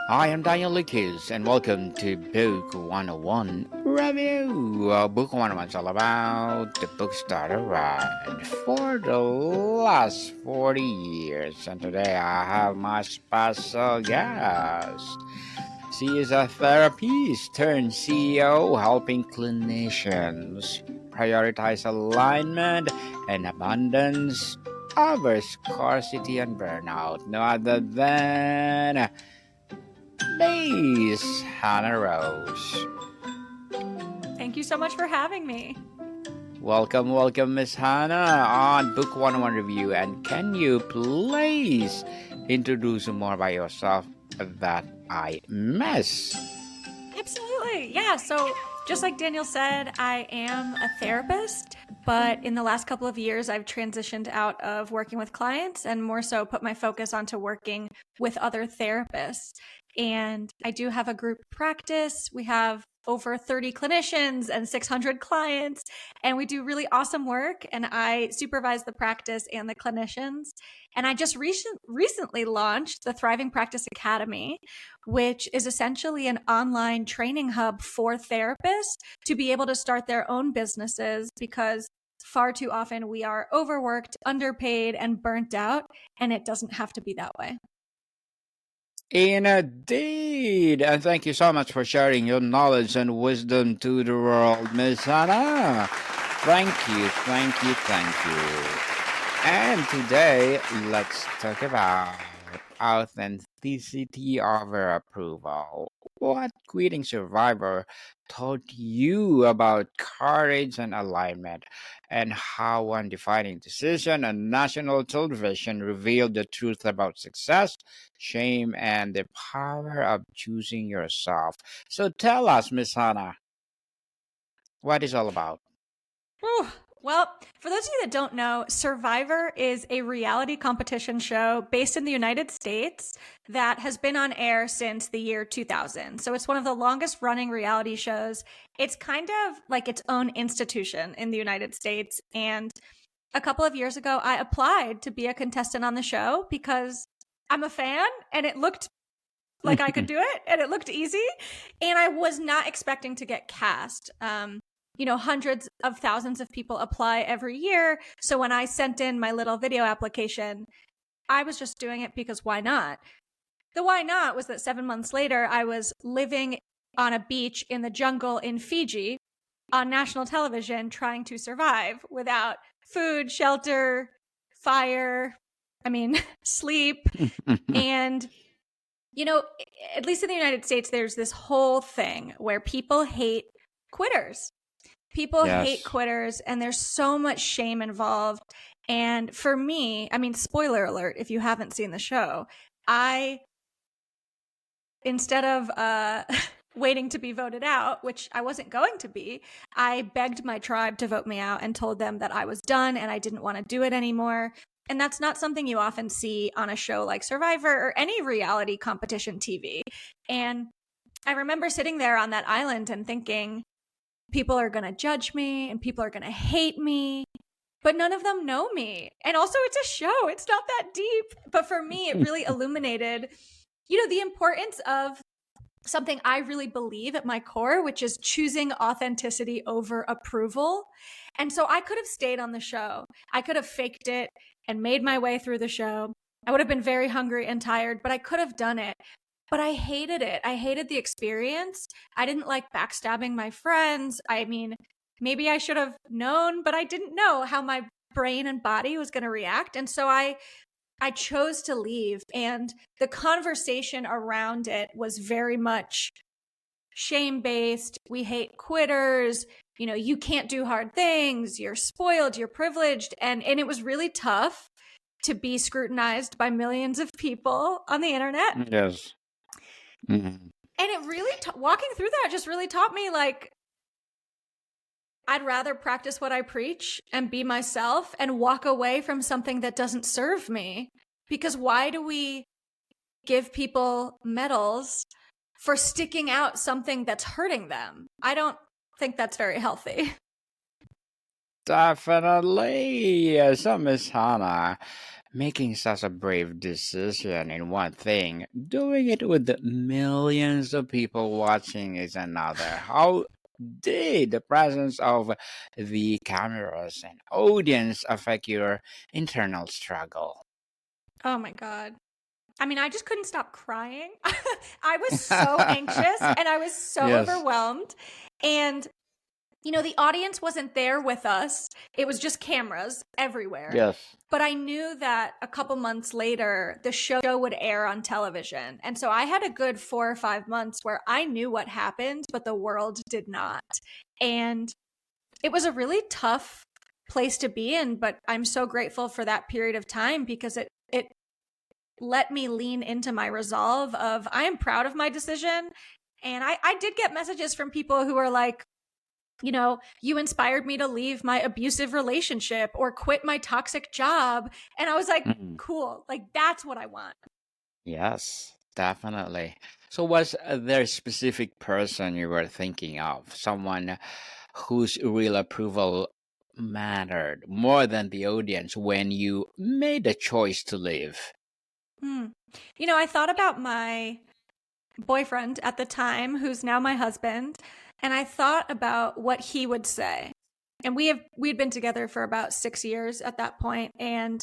I am Daniel Lucas, and welcome to Book 101 Review. Book 101 is all about the books that I read for the last 40 years. And today I have my special guest. She is a therapist turned CEO, helping clinicians prioritize alignment and abundance over scarcity and burnout. No other than Miss Hannah Rose. Thank you so much for having me. Welcome, Miss Hannah, on Book 101 Review. And can you please introduce more by yourself that I miss? Absolutely. Yeah. So, just like Daniel said, I am a therapist, but in the last couple of years, I've transitioned out of working with clients and more so put my focus onto working with other therapists. And I do have a group practice. We have over 30 clinicians and 600 clients, and we do really awesome work. And I supervise the practice and the clinicians. And I just recently launched the Thriving Practice Academy, which is essentially an online training hub for therapists to be able to start their own businesses, because far too often we are overworked, underpaid, and burnt out, and it doesn't have to be that way. Indeed. And thank you so much for sharing your knowledge and wisdom to the world, Miss Hannah. Thank you. And today, let's talk about authenticity over approval. What Quitting Survivor taught you about courage and alignment, and how one defining decision on national television revealed the truth about success, shame, and the power of choosing yourself. So tell us, Miss Hannah, what is all about? Whew. Well, for those of you that don't know, Survivor is a reality competition show based in the United States that has been on air since the year 2000. So it's one of the longest running reality shows. It's kind of like its own institution in the United States. And a couple of years ago, I applied to be a contestant on the show because I'm a fan and it looked like I could do it and it looked easy. And I was not expecting to get cast. Hundreds of thousands of people apply every year. So when I sent in my little video application, I was just doing it because why not? The why not was that 7 months later, I was living on a beach in the jungle in Fiji on national television trying to survive without food, shelter, fire, sleep. And, at least in the United States, there's this whole thing where people hate quitters. People hate quitters, and there's so much shame involved. And for me, spoiler alert, if you haven't seen the show, instead of waiting to be voted out, which I wasn't going to be, I begged my tribe to vote me out and told them that I was done and I didn't want to do it anymore. And that's not something you often see on a show like Survivor or any reality competition TV. And I remember sitting there on that island and thinking, people are going to judge me and people are going to hate me, but none of them know me. And also it's a show. It's not that deep. But for me, it really illuminated, the importance of something I really believe at my core, which is choosing authenticity over approval. And so I could have stayed on the show. I could have faked it and made my way through the show. I would have been very hungry and tired, but I could have done it. But I hated it. I hated the experience. I didn't like backstabbing my friends. Maybe I should have known, but I didn't know how my brain and body was going to react. And so I chose to leave. And the conversation around it was very much shame-based. We hate quitters. You can't do hard things. You're spoiled. You're privileged. And it was really tough to be scrutinized by millions of people on the internet. Yes. Mm-hmm. And it really, walking through that just really taught me, I'd rather practice what I preach and be myself and walk away from something that doesn't serve me. Because why do we give people medals for sticking out something that's hurting them? I don't think that's very healthy. Definitely. So, Miss Hannah, Making such a brave decision in one thing, doing it with the millions of people watching is another. How did the presence of the cameras and audience affect your internal struggle? Oh my God. I mean, I just couldn't stop crying. I was so anxious and I was so Yes, overwhelmed. And, the audience wasn't there with us, it was just cameras everywhere. yes. But I knew that a couple months later, the show would air on television. And so I had a good 4 or 5 months where I knew what happened, but the world did not. And it was a really tough place to be in, but I'm so grateful for that period of time because it let me lean into my resolve of I am proud of my decision. And I did get messages from people who are like, you inspired me to leave my abusive relationship or quit my toxic job. And I was like, Mhm. cool, like that's what I want. Yes, definitely. So, was there a specific person you were thinking of? Someone whose real approval mattered more than the audience when you made a choice to leave? Hmm. I thought about my boyfriend at the time, who's now my husband, and I thought about what he would say. And we'd been together for about 6 years at that point, and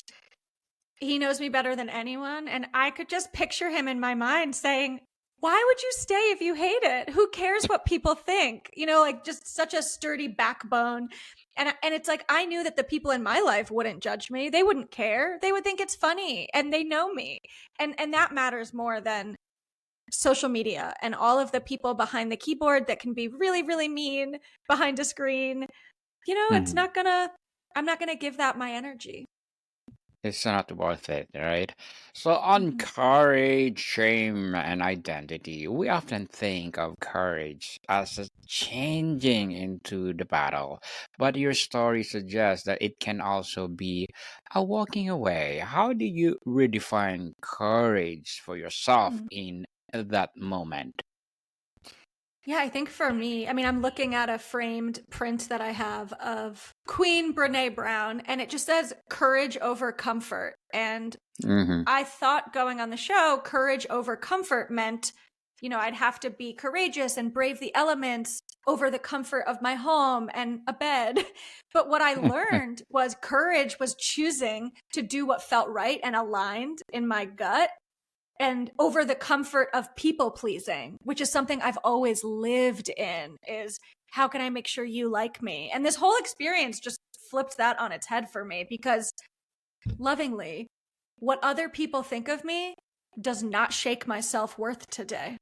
he knows me better than anyone. And I could just picture him in my mind saying, why would you stay if you hate it? Who cares what people think? Like just such a sturdy backbone. And it's like, I knew that the people in my life wouldn't judge me. They wouldn't care. They would think it's funny and they know me. And that matters more than social media and all of the people behind the keyboard that can be really, really mean behind a screen. It's Mhm. not gonna, I'm not gonna give that my energy. It's not worth it, right? So, on Mhm. courage, shame, and identity, we often think of courage as a changing into the battle. But your story suggests that it can also be a walking away. How do you redefine courage for yourself Mm. in that moment? Yeah, I think for me, I mean, I'm looking at a framed print that I have of Queen Brene Brown, and it just says courage over comfort. And Hmm. I thought going on the show, courage over comfort meant, I'd have to be courageous and brave the elements over the comfort of my home and a bed. But what I learned was courage was choosing to do what felt right and aligned in my gut and over the comfort of people pleasing, which is something I've always lived in, is how can I make sure you like me? And this whole experience just flipped that on its head for me because lovingly, what other people think of me does not shake my self-worth today.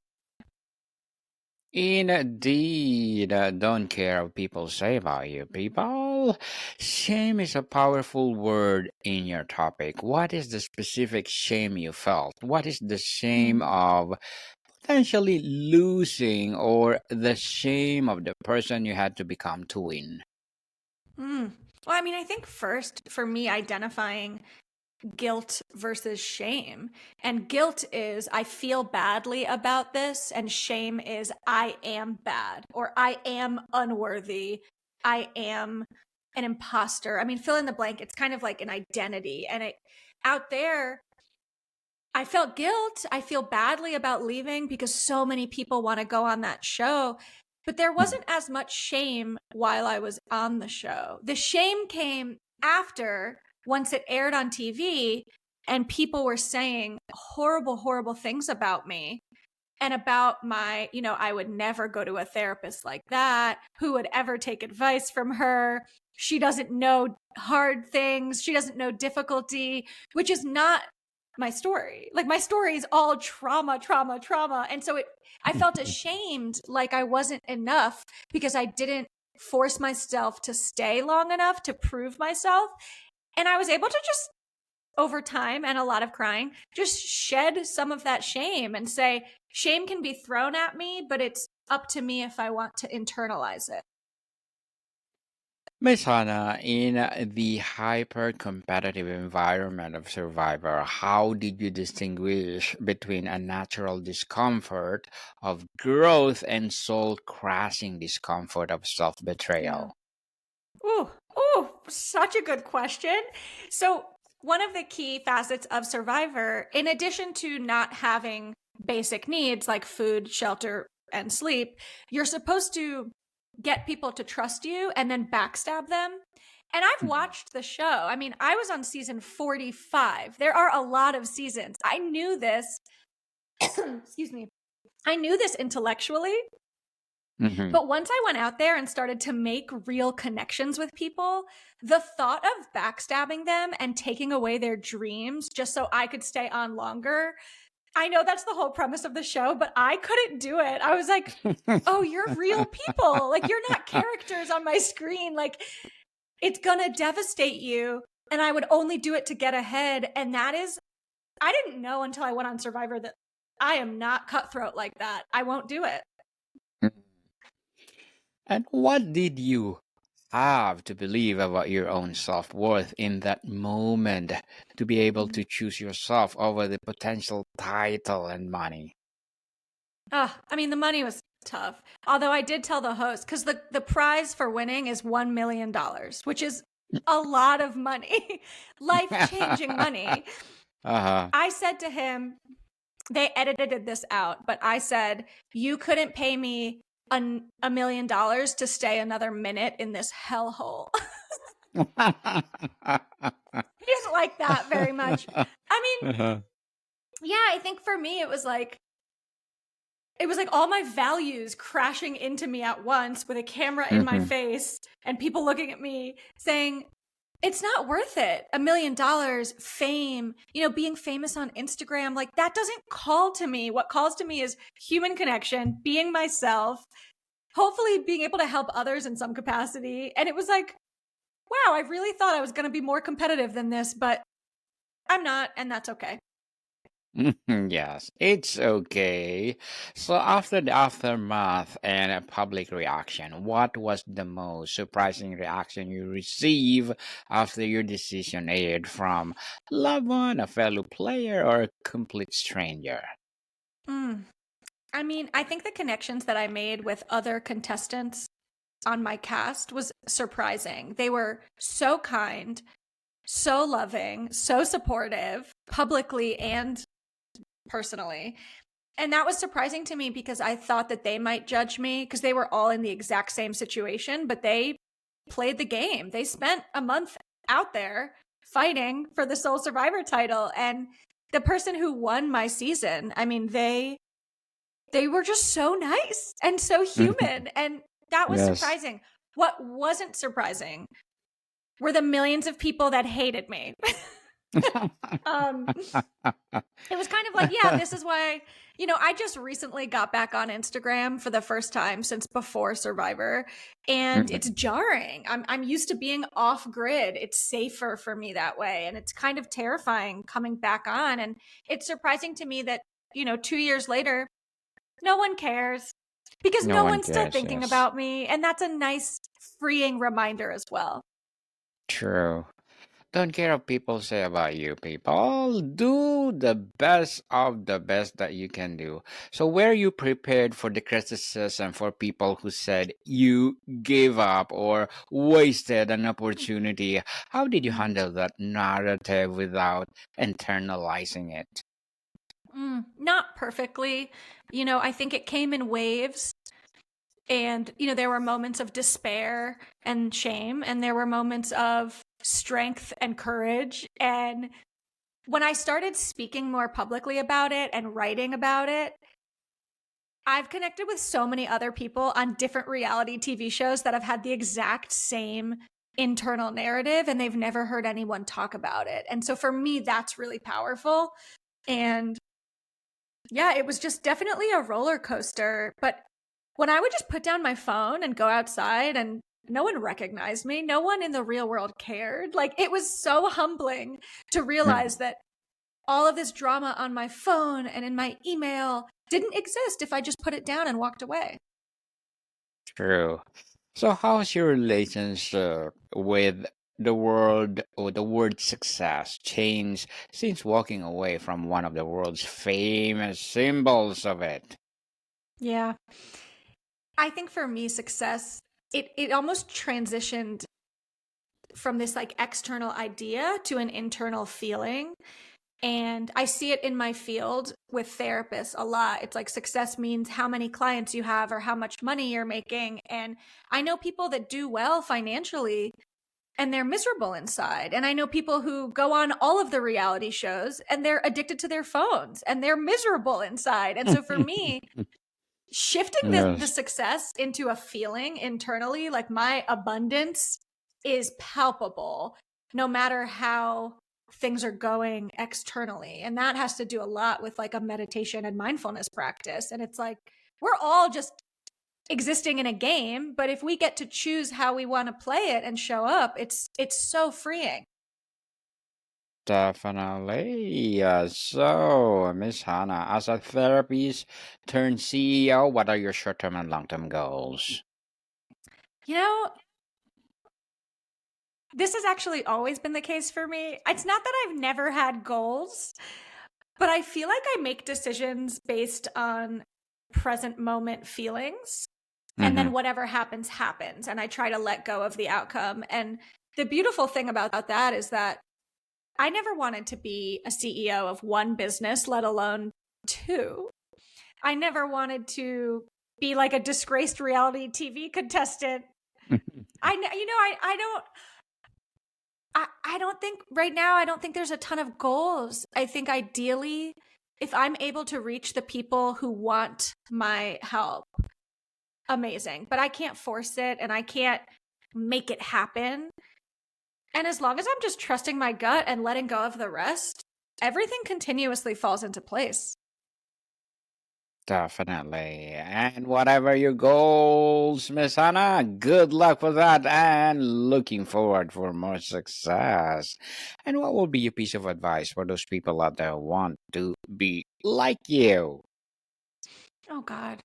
Indeed, don't care what people say about you, people. Shame is a powerful word in your topic. What is the specific shame you felt? What is the shame Mm. of potentially losing or the shame of the person you had to become to win? Mm. Well, I mean, I think first for me, identifying guilt versus shame. And guilt is I feel badly about this, and shame is I am bad or I am unworthy. I am an imposter. I mean, fill in the blank. It's kind of like an identity. And out there, I felt guilt. I feel badly about leaving because so many people want to go on that show. But there wasn't as much shame while I was on the show. The shame came after, once it aired on TV and people were saying horrible, horrible things about me and about my, I would never go to a therapist like that. Who would ever take advice from her? She doesn't know hard things. She doesn't know difficulty, which is not my story. Like my story is all trauma, trauma, trauma. And so I felt ashamed like I wasn't enough because I didn't force myself to stay long enough to prove myself. And I was able to just over time and a lot of crying, just shed some of that shame and say, shame can be thrown at me, but it's up to me if I want to internalize it. Miss Hannah, in the hyper competitive environment of Survivor, how did you distinguish between a natural discomfort of growth and soul crashing discomfort of self Yeah. betrayal? Ooh, such a good question. So one of the key facets of Survivor, in addition to not having basic needs like food, shelter, and sleep, you're supposed to get people to trust you and then backstab them. And I've watched the show. I mean, I was on season 45. There are a lot of seasons. I knew this. Excuse me. I knew this intellectually. Mhm. But once I went out there and started to make real connections with people, the thought of backstabbing them and taking away their dreams just so I could stay on longer, I know that's the whole premise of the show, but I couldn't do it. I was like, oh, you're real people. Like, you're not characters on my screen. Like, it's going to devastate you. And I would only do it to get ahead. And that is, I didn't know until I went on Survivor that I am not cutthroat like that. I won't do it. And what did you have to believe about your own self-worth in that moment to be able to choose yourself over the potential title and money? I mean, the money was tough. Although I did tell the host, because the prize for winning is $1 million, which is a lot of money, life-changing money. Uh-huh. I said to him, they edited this out, but I said, you couldn't pay me $1 million to stay another minute in this hellhole. He doesn't like that very much. I mean, Uh-huh. yeah, I think for me, it was like all my values crashing into me at once with a camera in my face and people looking at me saying, it's not worth it. $1 million, fame, being famous on Instagram, like that doesn't call to me. What calls to me is human connection, being myself, hopefully being able to help others in some capacity. And it was like, wow, I really thought I was going to be more competitive than this, but I'm not, and that's okay. Yes, it's okay. So after the aftermath and a public reaction, what was the most surprising reaction you received after your decision aired from loved one, a fellow player, or a complete stranger? I mean, I think the connections that I made with other contestants on my cast was surprising. They were so kind, so loving, so supportive, publicly and personally. And that was surprising to me because I thought that they might judge me because they were all in the exact same situation, but they played the game. They spent a month out there fighting for the sole survivor title. And the person who won my season, I mean, they were just so nice and so human. And that was Yes. surprising. What wasn't surprising were the millions of people that hated me. It was kind of like, yeah, this is why, I just recently got back on Instagram for the first time since before Survivor, and it's jarring. I'm used to being off grid. It's safer for me that way, and it's kind of terrifying coming back on. And it's surprising to me that 2 years later, no one cares because No no one one's still cares, thinking yes. about me, and that's a nice, freeing reminder as well. True. Don't care what people say about you, people. Do the best of the best that you can do. So, were you prepared for the criticism for people who said you gave up or wasted an opportunity? How did you handle that narrative without internalizing it? Not perfectly. I think it came in waves. And, there were moments of despair and shame, and there were moments of strength and courage. And when I started speaking more publicly about it and writing about it, I've connected with so many other people on different reality TV shows that have had the exact same internal narrative, and they've never heard anyone talk about it. And so for me, that's really powerful. And yeah, it was just definitely a roller coaster. But when I would just put down my phone and go outside and no one recognized me, no one in the real world cared. Like, it was so humbling to realize that all of this drama on my phone and in my email didn't exist if I just put it down and walked away. True. So, how's your relationship with the world or the word success changed since walking away from one of the world's famous symbols of it? Yeah. I think for me, success, it almost transitioned from this like external idea to an internal feeling. And I see it in my field with therapists a lot. It's like success means how many clients you have or how much money you're making. And I know people that do well financially and they're miserable inside. And I know people who go on all of the reality shows and they're addicted to their phones and they're miserable inside. And so for me, shifting the Yes. success into a feeling internally, like my abundance is palpable no matter how things are going externally. And that has to do a lot with like a meditation and mindfulness practice. And it's like, we're all just existing in a game, but if we get to choose how we want to play it and show up, it's so freeing. Definitely. So, Miss Hannah, as a therapist turned CEO, what are your short-term and long-term goals? You know, this has actually always been the case for me. It's not that I've never had goals, but I feel like I make decisions based on present moment feelings. And then whatever happens, happens. And I try to let go of the outcome. And the beautiful thing about that is that I never wanted to be a CEO of one business, let alone two. I never wanted to be like a disgraced reality TV contestant. I don't think right now, I don't think there's a ton of goals. I think ideally, if I'm able to reach the people who want my help, amazing. But I can't force it and I can't make it happen. And as long as I'm just trusting my gut and letting go of the rest, everything continuously falls into place. Definitely. And whatever your goals, Miss Hannah, good luck with that and looking forward for more success. And what will be your piece of advice for those people out there who want to be like you? Oh, God.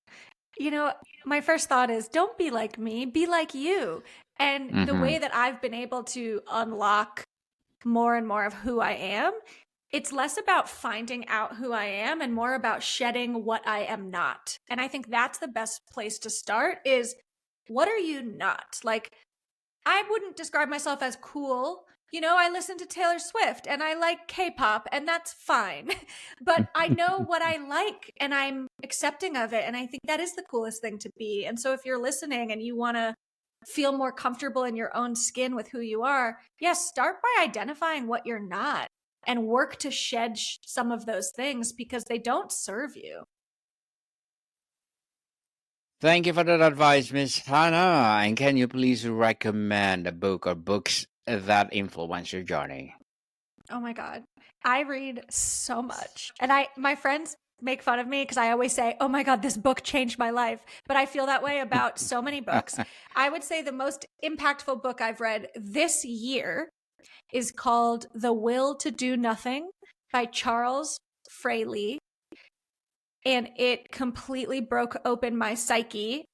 My first thought is don't be like me, be like you. And the way that I've been able to unlock more and more of who I am, it's less about finding out who I am and more about shedding what I am not. And I think that's the best place to start is what are you not? Like, I wouldn't describe myself as cool. I listen to Taylor Swift and I like K-pop and that's fine. But I know what I like and I'm accepting of it. And I think that is the coolest thing to be. And so if you're listening and you want to feel more comfortable in your own skin with who you are, yes, start by identifying what you're not and work to shed some of those things because they don't serve you. Thank you for that advice, Miss Hannah. And can you please recommend a book or books that influence your journey? Oh my God. I read so much. And my friends make fun of me because I always say, oh my God, this book changed my life. But I feel that way about so many books. I would say the most impactful book I've read this year is called The Will to Do Nothing by Charles Fraley. And it completely broke open my psyche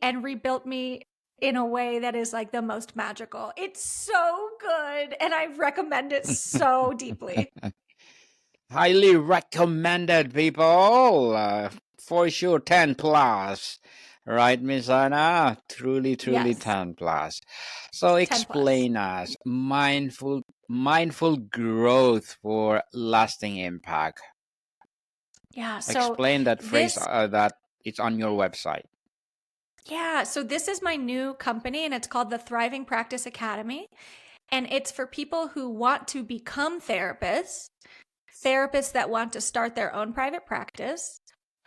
and rebuilt me in a way that is like the most magical. It's so good. And I recommend it so deeply. Highly recommended, people. For sure, 10 plus. Right, Miss Anna? Truly, Yes. 10 plus. So 10 plus. explain us mindful growth for lasting impact. Yeah. So Explain that phrase that it's on your website. Yeah. So this is my new company and it's called the Thriving Practice Academy. And it's for people who want to become therapists that want to start their own private practice,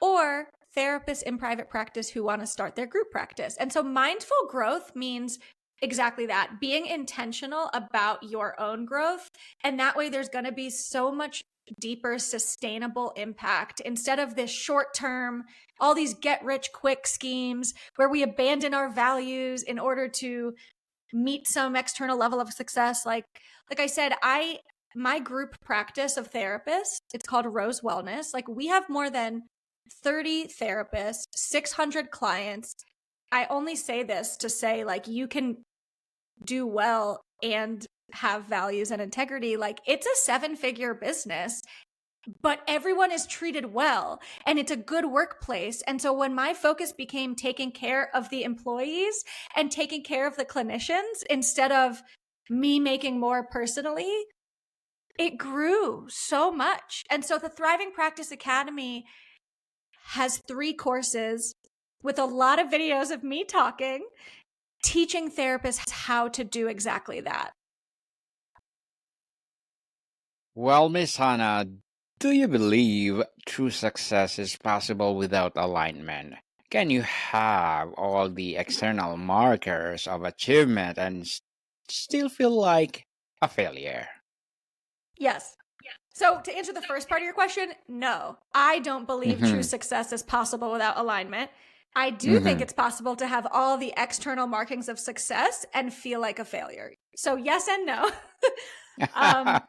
or therapists in private practice who want to start their group practice. And so mindful growth means exactly that, being intentional about your own growth. And that way there's going to be so much deeper, sustainable impact instead of this short term, all these get rich quick schemes where we abandon our values in order to meet some external level of success. Like I said, my group practice of therapists, it's called Rose Wellness. Like we have more than 30 therapists, 600 clients. I only say this to say like you can do well and have values and integrity. Like it's a 7-figure business, but everyone is treated well and it's a good workplace. And so when my focus became taking care of the employees and taking care of the clinicians instead of me making more personally, it grew so much. And so the Thriving Practice Academy has 3 courses with a lot of videos of me talking, teaching therapists how to do exactly that. Well, Miss Hannah, do you believe true success is possible without alignment? Can you have all the external markers of achievement and still feel like a failure? Yes. So to answer the first part of your question, no, I don't believe true Mm-hmm. success is possible without alignment. I do think Mm-hmm. it's possible to have all the external markings of success and feel like a failure. So yes and no. um,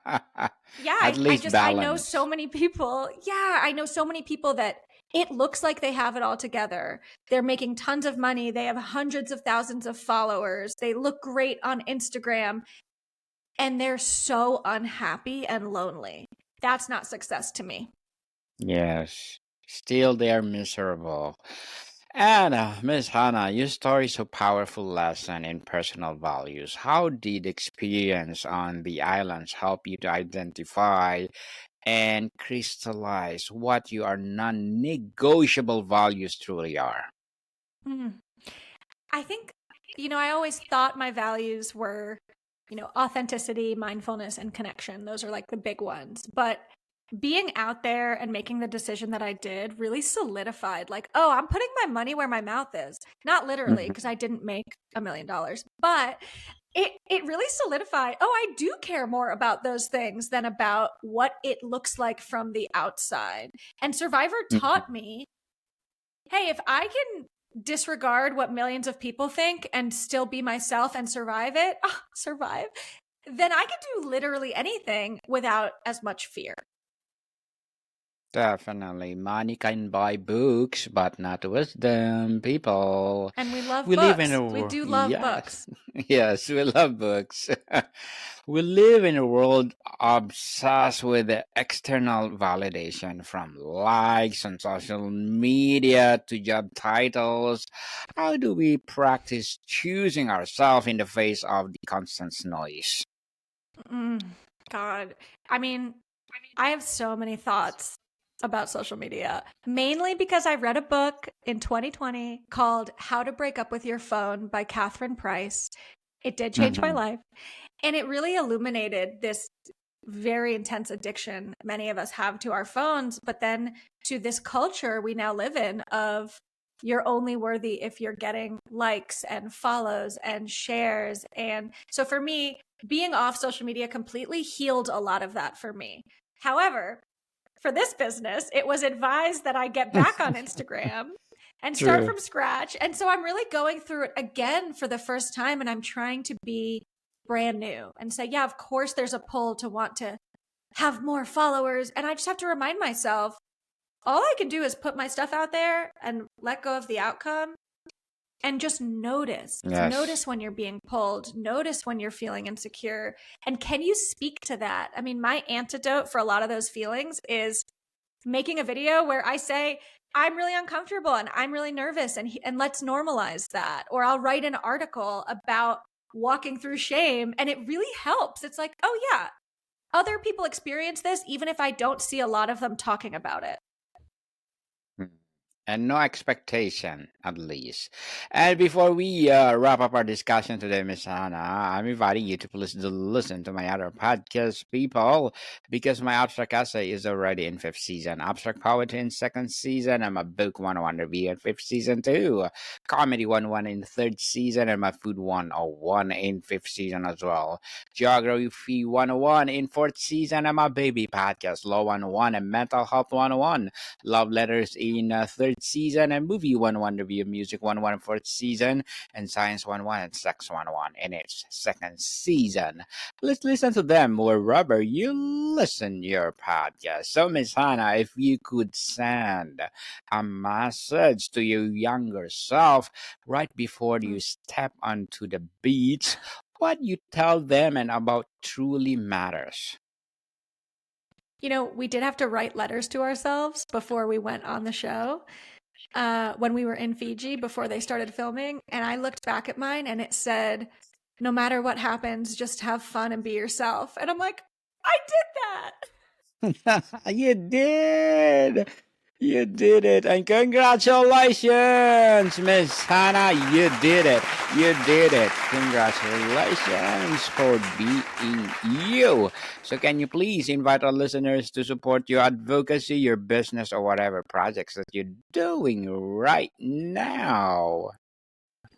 yeah, At least I know so balance. many people. Yeah, I know so many people that it looks like they have it all together. They're making tons of money. They have hundreds of thousands of followers. They look great on Instagram, and they're so unhappy and lonely. That's not success to me. Yes, still they are miserable. And Miss Hannah, your story is a powerful lesson in personal values. How did experience on the islands help you to identify and crystallize what your non-negotiable values truly are? Mm. I think, I always thought my values were, authenticity, mindfulness, and connection. Those are like the big ones. But being out there and making the decision that I did really solidified, like, oh, I'm putting my money where my mouth is. Not literally, because Mhm. I didn't make $1 million, but it really solidified, oh, I do care more about those things than about what it looks like from the outside. And Survivor taught Mhm. me, hey, if I can disregard what millions of people think and still be myself and survive, then I can do literally anything without as much fear. Definitely. Money can buy books, but not wisdom, people. And we love We live in books. a We world, do love yes, books. yes, we love books. We live in a world obsessed with the external validation from likes on social media to job titles. How do we practice choosing ourselves in the face of the constant noise? Mm, God. I mean, I have so many thoughts about social media, mainly because I read a book in 2020 called How to Break Up with Your Phone by Catherine Price. It did change my Mhm. life. And it really illuminated this very intense addiction many of us have to our phones, but then to this culture we now live in of you're only worthy if you're getting likes and follows and shares. And so for me, being off social media completely healed a lot of that for me. However, for this business, it was advised that I get back on Instagram and start True. from scratch. And so I'm really going through it again for the first time. And I'm trying to be brand new and say, yeah, of course, there's a pull to want to have more followers. And I just have to remind myself all I can do is put my stuff out there and let go of the outcome and just notice. Yes. Notice when you're being pulled, notice when you're feeling insecure. And can you speak to that? I mean, my antidote for a lot of those feelings is making a video where I say, I'm really uncomfortable and I'm really nervous and let's normalize that. Or I'll write an article about walking through shame and it really helps. It's like, oh yeah, other people experience this even if I don't see a lot of them talking about it. Mm. And no expectation, at least. And before we wrap up our discussion today, Miss Hannah, I'm inviting you to please listen to my other podcast, people, because my abstract essay is already in fifth season. Abstract poetry in second season, and my book 101 review in fifth season too. Comedy 101 in third season, and my food 101 in fifth season as well. Geography 101 in fourth season, and my baby podcast, Law 101 and Mental Health 101. Love Letters in third season, and Movie 101 Review, Music 101 fourth season, and Science 101 and Sex 101 in its second season. Let's listen to them wherever you listen your podcast. So, Miss Hannah, if you could send a message to your younger self right before you Mm. step onto the beach, what you tell them and about truly matters. We did have to write letters to ourselves before we went on the show when we were in Fiji before they started filming. And I looked back at mine and it said, no matter what happens, just have fun and be yourself. And I'm like, I did that. You did. You did it. And congratulations, Miss Hannah. You did it. You did it. Congratulations for being you. So can you please invite our listeners to support your advocacy, your business, or whatever projects that you're doing right now?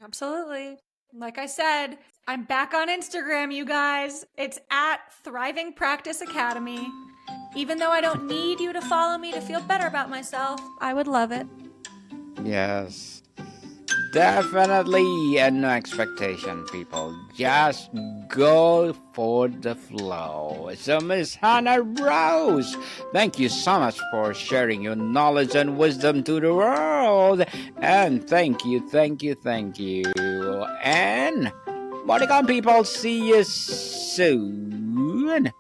Absolutely. Like I said, I'm back on Instagram, you guys. It's at Thriving Practice Academy. Even though I don't need you to follow me to feel better about myself, I would love it. Yes. Definitely, and no expectation, people. Just go for the flow. So, Miss Hannah Rose, thank you so much for sharing your knowledge and wisdom to the world. And thank you. And, Bodycon people, see you soon.